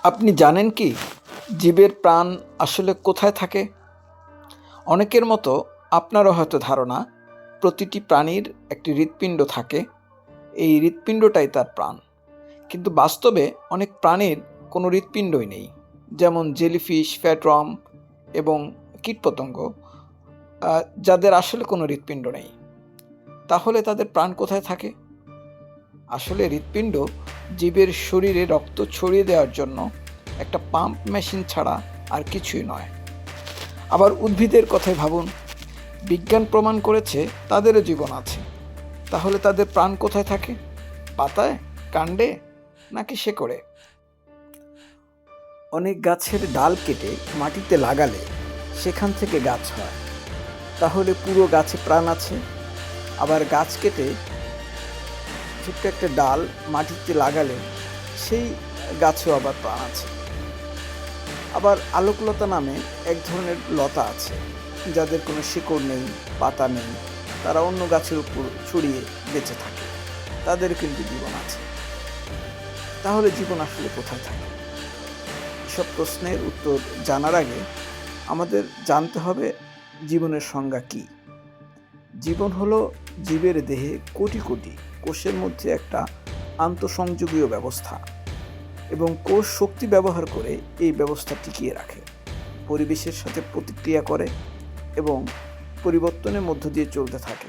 আপনি জানেন কি জীবের প্রাণ আসলে কোথায় থাকে? অনেকের মতো আপনারও হয়তো ধারণা প্রতিটি প্রাণীর একটি হৃৎপিণ্ড থাকে। এই হৃৎপিণ্ডটাই তার প্রাণ। কিন্তু বাস্তবে অনেক প্রাণীর কোনো হৃৎপিণ্ডই নেই। যেমন জেলিফিশ, ফ্যাটওয়ার্ম এবং কীটপতঙ্গ, যাদের আসলে কোনো হৃৎপিণ্ড নেই। তাহলে তাদের প্রাণ কোথায় থাকে? আসলে হৃৎপিণ্ড জীবের শরীরে রক্ত ছড়িয়ে দেওয়ার জন্য একটা পাম্প মেশিন ছাড়া আর কিছুই নয়। আবার উদ্ভিদের কথাই ভাবুন। বিজ্ঞান প্রমাণ করেছে তাদেরও জীবন আছে। তাহলে তাদের প্রাণ কোথায় থাকে? পাতায়, কাণ্ডে, নাকি শেকড়ে? অনেক গাছের ডাল কেটে মাটিতে লাগালে সেখান থেকে গাছ হয়। তাহলে পুরো গাছে প্রাণ আছে। আবার গাছ কেটে ছোট্ট একটা ডাল মাটিতে লাগালে সেই গাছেও আবার প্রাণ আছে। আবার আলোকলতা নামে এক ধরনের লতা আছে, যাদের কোনো শিকড় নেই, পাতা নেই, তারা অন্য গাছের উপর ছড়িয়ে বেঁচে থাকে। তাদের কিন্তু জীবন আছে। তাহলে জীবন আসলে কোথায় থাকে? এসব প্রশ্নের উত্তর জানার আগে আমাদের জানতে হবে জীবনের সংজ্ঞা কী। জীবন হলো জীবের দেহে কোটি কোটি কোষের মধ্যে একটা আন্তঃসংযোগীয় ব্যবস্থা, এবং কোষ শক্তি ব্যবহার করে এই ব্যবস্থা টিকিয়ে রাখে, পরিবেশের সাথে প্রতিক্রিয়া করে এবং পরিবর্তনের মধ্য দিয়ে চলতে থাকে।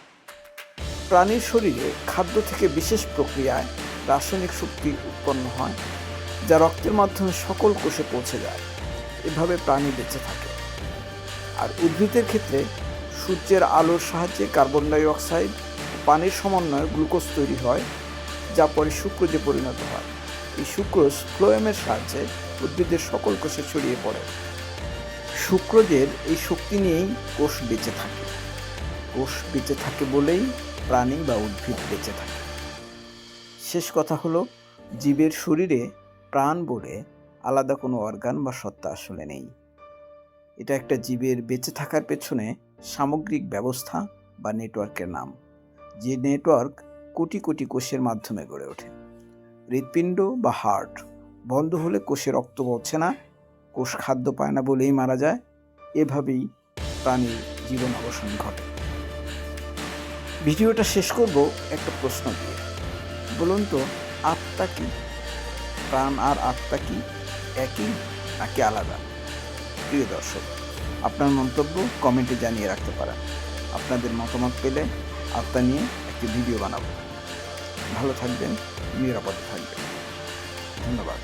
প্রাণীর শরীরে খাদ্য থেকে বিশেষ প্রক্রিয়ায় রাসায়নিক শক্তি উৎপন্ন হয়, যা রক্তের মাধ্যমে সকল কোষে পৌঁছে যায়। এভাবে প্রাণী বেঁচে থাকে। আর উদ্ভিদের ক্ষেত্রে সূর্যের আলোর সাহায্যে কার্বন ডাই অক্সাইড ও পানির সমন্বয়ে গ্লুকোজ তৈরি হয়, যা পরে সুক্রোজে পরিণত হয়। এই সুক্রোজ ফ্লোয়েমের সাহায্যে উদ্ভিদের সকল কোষে ছড়িয়ে পড়ে। সুক্রোজের এই শক্তি নিয়েই কোষ বেঁচে থাকে। কোষ বেঁচে থাকে বলেই প্রাণী বা উদ্ভিদ বেঁচে থাকে। শেষ কথা হলো, জীবের শরীরে প্রাণ বলে আলাদা কোনো অর্গান বা সত্তা আসলে নেই। এটা একটা জীবের বেঁচে থাকার পেছনে সামগ্রিক ব্যবস্থা বা নেটওয়ার্কের নাম, যে নেটওয়ার্ক কোটি কোটি কোষের মাধ্যমে গড়ে ওঠে। হৃৎপিণ্ড বা হার্ট বন্ধ হলে কোষে রক্ত পৌঁছে না, কোষ খাদ্য পায় না বলেই মারা যায়। এভাবেই প্রাণীর জীবন অবসান ঘটে। ভিডিওটা শেষ করব একটা প্রশ্ন দিয়ে। বলুন তো, আত্মা কি? প্রাণ আর আত্মা কি একই নাকি আলাদা? প্রিয় দর্শক, আপনার মন্তব্য কমেন্টে জানিয়ে রাখতে পারেন। আপনাদের মতামত পেলে আত্মা নিয়ে একটি ভিডিও বানাবো। ভালো থাকবেন, নিরাপদে থাকবেন। ধন্যবাদ।